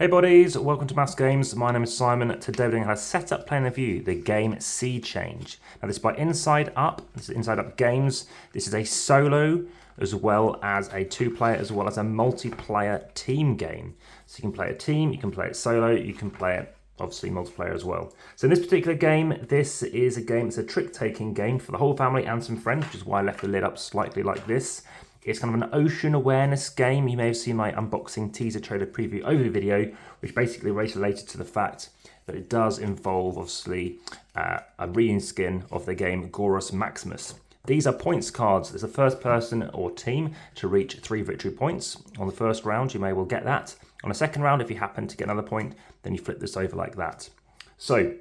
Hey buddies, welcome to AmassGames. My name is Simon. Today we're doing how to set up, play and review the game Sea Change. Now this is by Inside Up. This is Inside Up Games. This is a solo as well as a two-player as well as a multiplayer team game. So you can play a team, you can play it solo, you can play it obviously multiplayer as well. So in this particular game, this is a game, it's a trick-taking game for the whole family and some friends, which is why I left the lid up slightly like this. It's kind of an ocean awareness game. You may have seen my unboxing teaser trailer preview overview video, which basically related to the fact that it does involve, obviously, a reskin of the game Gorus Maximus. These are points cards. There's a first person or team to reach 3 victory points. On the first round, you may well get that. On the second round, if you happen to get another point, then you flip this over like that. So,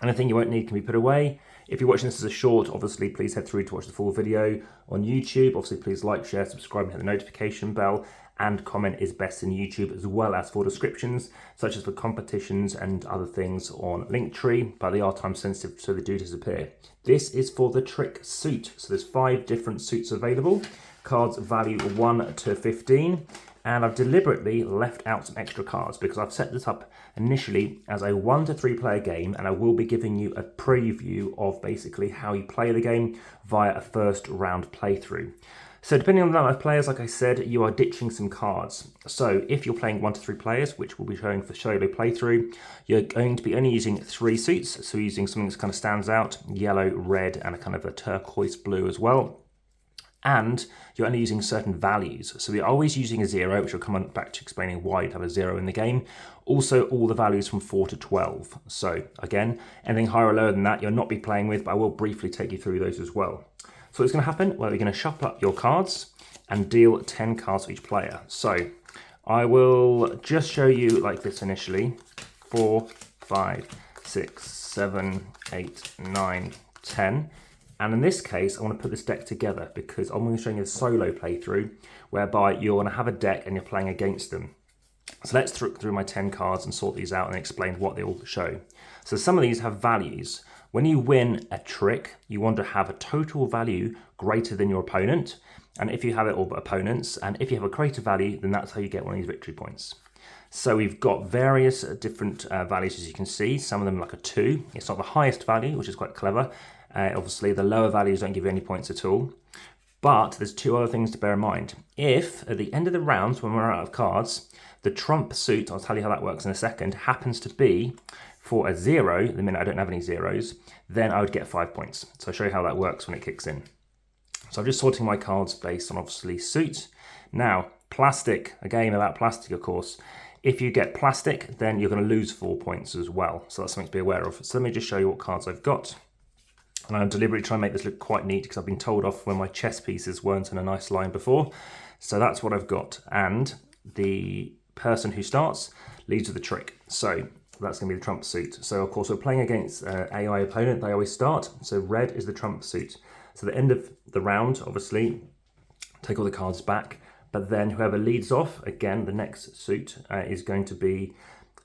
anything you won't need can be put away. If you're watching this as a short, obviously please head through to watch the full video on YouTube. Obviously please like, share, subscribe and hit the notification bell, and comment is best in YouTube, as well as for descriptions such as for competitions and other things on Linktree, but they are time sensitive so they do disappear. This is for the trick suit. So there's 5 different suits available. Cards value 1 to 15. And I've deliberately left out some extra cards because I've set this up initially as a 1 to 3 player game, and I will be giving you a preview of basically how you play the game via a first round playthrough. So depending on the number of players, like I said, you are ditching some cards. So if you're playing 1 to 3 players, which we'll be showing for solo playthrough, you're going to be only using 3 suits. So using something that kind of stands out, yellow, red, and a kind of a turquoise blue as well. And you're only using certain values. So we're always using a 0, which will come on back to explaining why you'd have a 0 in the game. Also, all the values from 4 to 12. So again, anything higher or lower than that, you'll not be playing with, but I will briefly take you through those as well. So what's going to happen? Well, you're going to shuffle up your cards and deal 10 cards for each player. So I will just show you like this initially. 4, 5, 6, 7, 8, 9, 10. And in this case, I want to put this deck together because I'm going to show you a solo playthrough whereby you're going to have a deck and you're playing against them. So let's look through my 10 cards and sort these out and explain what they all show. So some of these have values. When you win a trick, you want to have a total value greater than your opponent. And if you have it all but opponents, and if you have a greater value, then that's how you get one of these victory points. So we've got various different values, as you can see. Some of them like a 2. It's not the highest value, which is quite clever. Obviously, the lower values don't give you any points at all. But there's 2 other things to bear in mind. If, at the end of the round, when we're out of cards, the trump suit, I'll tell you how that works in a second, happens to be for a 0, the minute I don't have any 0s, then I would get 5 points. So I'll show you how that works when it kicks in. So I'm just sorting my cards based on, obviously, suit. Now, plastic, a game about plastic, of course. If you get plastic, then you're going to lose 4 points as well. So that's something to be aware of. So let me just show you what cards I've got. And I'm deliberately trying to make this look quite neat because I've been told off when my chess pieces weren't in a nice line before. So that's what I've got. And the person who starts leads with the trick. So that's going to be the trump suit. So of course we're playing against an AI opponent. They always start. So red is the trump suit. So the end of the round, obviously, take all the cards back. But then whoever leads off, again, the next suit is going to be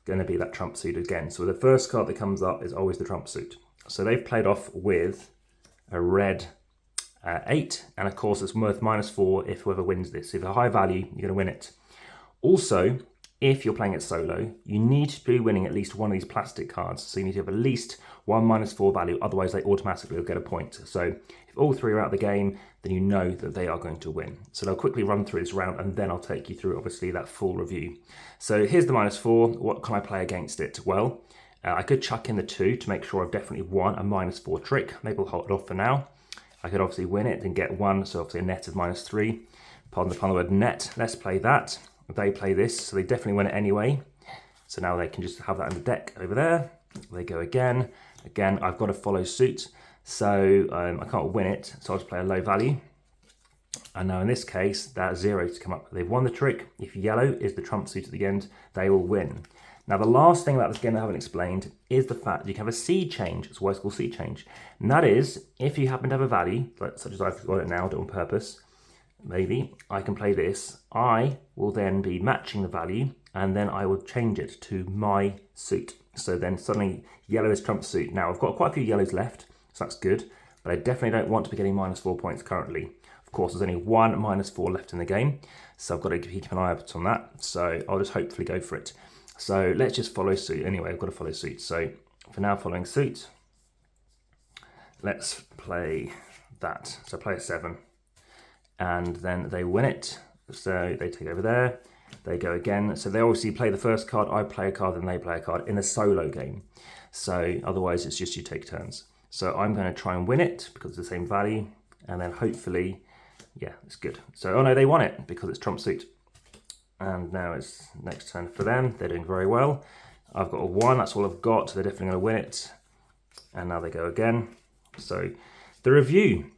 that trump suit again. So the first card that comes up is always the trump suit. So they've played off with a red 8, and of course it's worth -4 if whoever wins this. So if a high value, you're going to win it. Also, if you're playing it solo, you need to be winning at least one of these plastic cards. So you need to have at least one -4 value, otherwise they automatically will get a point. So if all 3 are out of the game, then you know that they are going to win. So they'll quickly run through this round and then I'll take you through, obviously, that full review. So here's the -4. What can I play against it? Well, I could chuck in the 2 to make sure I've definitely won a -4 trick. Maybe I'll hold it off for now. I could obviously win it and get 1, so obviously a net of -3. Pardon the word net. Let's play that. They play this, so they definitely win it anyway. So now they can just have that in the deck over there. They go again. Again, I've got to follow suit, so I can't win it, so I'll just play a low value. And now in this case, that 0 to come up. They've won the trick. If yellow is the trump suit at the end, they will win. Now, the last thing about this game that I haven't explained is the fact that you can have a sea change. It's why it's called sea change. And that is, if you happen to have a value, such as I've got it now, done on purpose, maybe, I can play this. I will then be matching the value, and then I will change it to my suit. So then suddenly, yellow is trump suit. Now, I've got quite a few yellows left, so that's good. But I definitely don't want to be getting -4 points currently. Of course, there's only one -4 left in the game, so I've got to keep an eye out on that. So I'll just hopefully go for it. So let's just follow suit. Anyway, I've got to follow suit. So for now, following suit, let's play that. So play a 7, and then they win it. So they take over there, they go again. So they obviously play the first card, I play a card, then they play a card in a solo game. So otherwise it's just you take turns. So I'm going to try and win it because it's the same value, and then hopefully, yeah, it's good. So, oh no, they won it because it's trump suit. And now it's next turn for them. They're doing very well. I've got a 1, that's all I've got. They're definitely going to win it. And now they go again. So the review,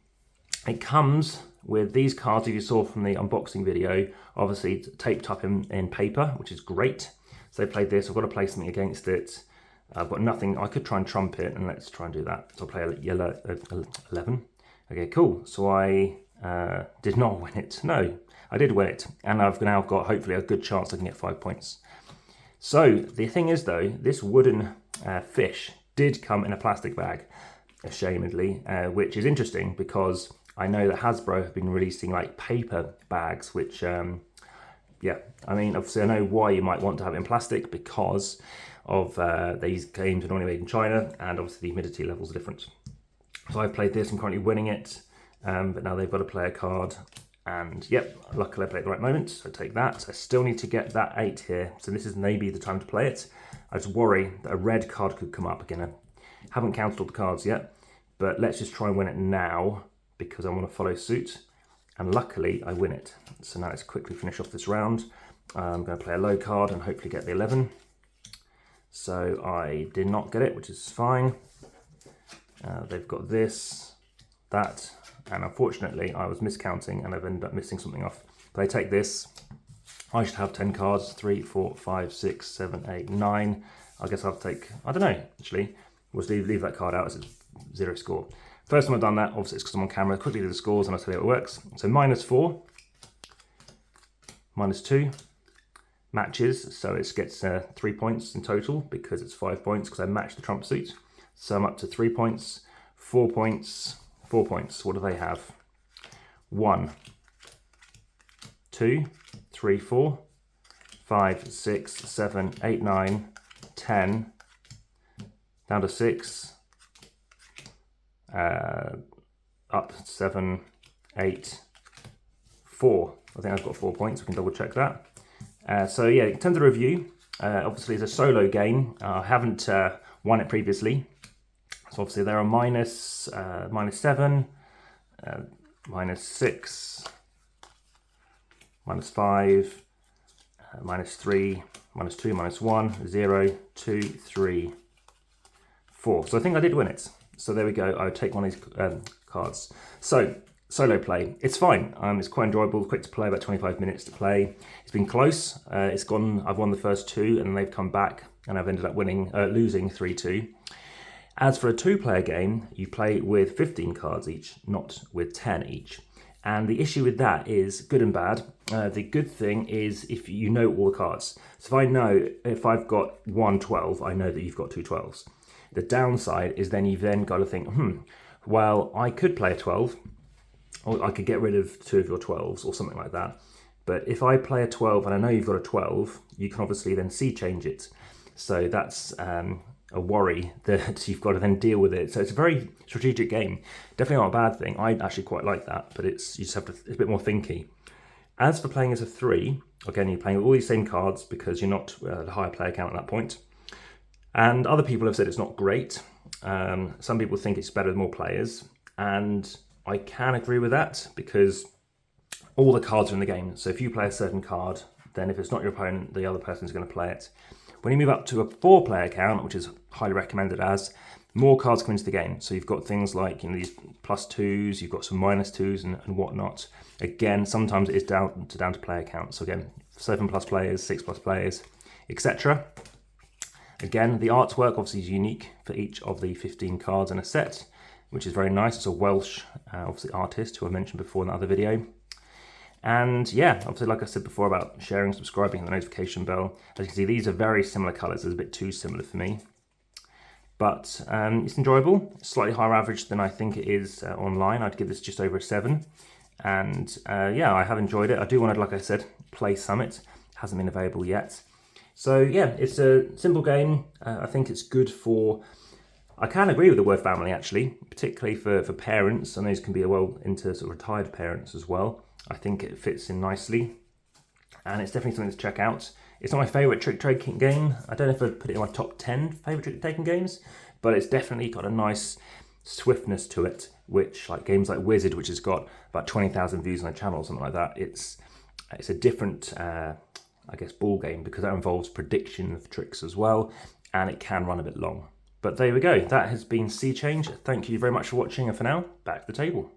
it comes with these cards, if you saw from the unboxing video, obviously taped up in paper, which is great. So they played this, I've got to play something against it. I've got nothing, I could try and trump it, and let's try and do that. So I'll play a yellow 11. Okay, cool. So I did not win it. No, I did win it. And I've now got hopefully a good chance I can get 5 points. So the thing is though, this wooden fish did come in a plastic bag, ashamedly, which is interesting because I know that Hasbro have been releasing like paper bags, which, yeah, I mean, obviously I know why you might want to have it in plastic because of these games are normally made in China, and obviously the humidity levels are different. So I've played this, I'm currently winning it, but now they've got to play a card, and yep, luckily I played at the right moment, so take that. I still need to get that 8 here, so this is maybe the time to play it. I just worry that a red card could come up again. I haven't counted all the cards yet, but let's just try and win it now, because I want to follow suit, and luckily I win it. So now let's quickly finish off this round. I'm going to play a low card and hopefully get the 11. So I did not get it, which is fine. They've got this, that, and unfortunately I was miscounting and I've ended up missing something off. But I take this, I should have 10 cards, 3, 4, 5, 6, 7, 8, 9. I guess I'll take, I don't know, actually. We'll just leave that card out as a 0 score. First time I've done that, obviously it's because I'm on camera. Quickly do the scores and I'll tell you how it works. So -4, -2, matches, so it gets 3 points in total because it's 5 points because I matched the trump suit. So I'm up to 3 points, 4 points, 4 points. What do they have? 1, 2, 3, 4, 5, 6, 7, 8, 9, 10, down to 6, up 7, 8, 4. I think I've got 4 points. We can double check that. So yeah, in terms of review, obviously it's a solo game. I haven't won it previously. So obviously there are -7, -6, -5, -3, -2, -1, 0, 2, 3, 4. So I think I did win it. So there we go. I would take one of these cards. So solo play, it's fine. It's quite enjoyable, quick to play, about 25 minutes to play. It's been close. I've won the first 2, and then they've come back, and I've ended up losing 3-2. As for a 2-player game, you play with 15 cards each, not with 10 each. And the issue with that is good and bad. The good thing is if you know all the cards. So if I've got 1 12, I know that you've got 2 12s. The downside is then you've then got to think, well, I could play a 12, or I could get rid of 2 of your 12s or something like that. But if I play a 12 and I know you've got a 12, you can obviously then change it. So that's a worry that you've got to then deal with it. So it's a very strategic game. Definitely not a bad thing. I actually quite like that, but you just have to, it's a bit more thinky. As for playing as a 3, again, you're playing with all these same cards because you're not at a higher player count at that point. And other people have said it's not great. Some people think it's better with more players. And I can agree with that because all the cards are in the game. So if you play a certain card, then if it's not your opponent, the other person's going to play it. When you move up to a 4-player count, which is highly recommended as, more cards come into the game. So you've got things like these +2s, you've got some -2s and whatnot. Again, sometimes it is down to player count. So again, 7+ players, 6+ players, etc. Again, the artwork obviously is unique for each of the 15 cards in a set, which is very nice. It's a Welsh, obviously, artist who I mentioned before in the other video. And yeah, obviously, like I said before about sharing, subscribing, and the notification bell. As you can see, these are very similar colours. It's a bit too similar for me. But it's enjoyable. Slightly higher average than I think it is online. I'd give this just over a 7. And yeah, I have enjoyed it. I do want to, like I said, play Summit. Hasn't been available yet. So yeah, it's a simple game. I think it's good for, I can agree with the word family actually, particularly for parents, and those can be well into sort of retired parents as well. I think it fits in nicely, and it's definitely something to check out. It's not my favourite trick-taking game. I don't know if I'd put it in my top 10 favourite trick-taking games, but it's definitely got a nice swiftness to it, which like games like Wizard, which has got about 20,000 views on their channel or something like that, it's a different, I guess, ball game, because that involves prediction of tricks as well, and it can run a bit long. But there we go, that has been Sea Change. Thank you very much for watching, and for now, back to the table.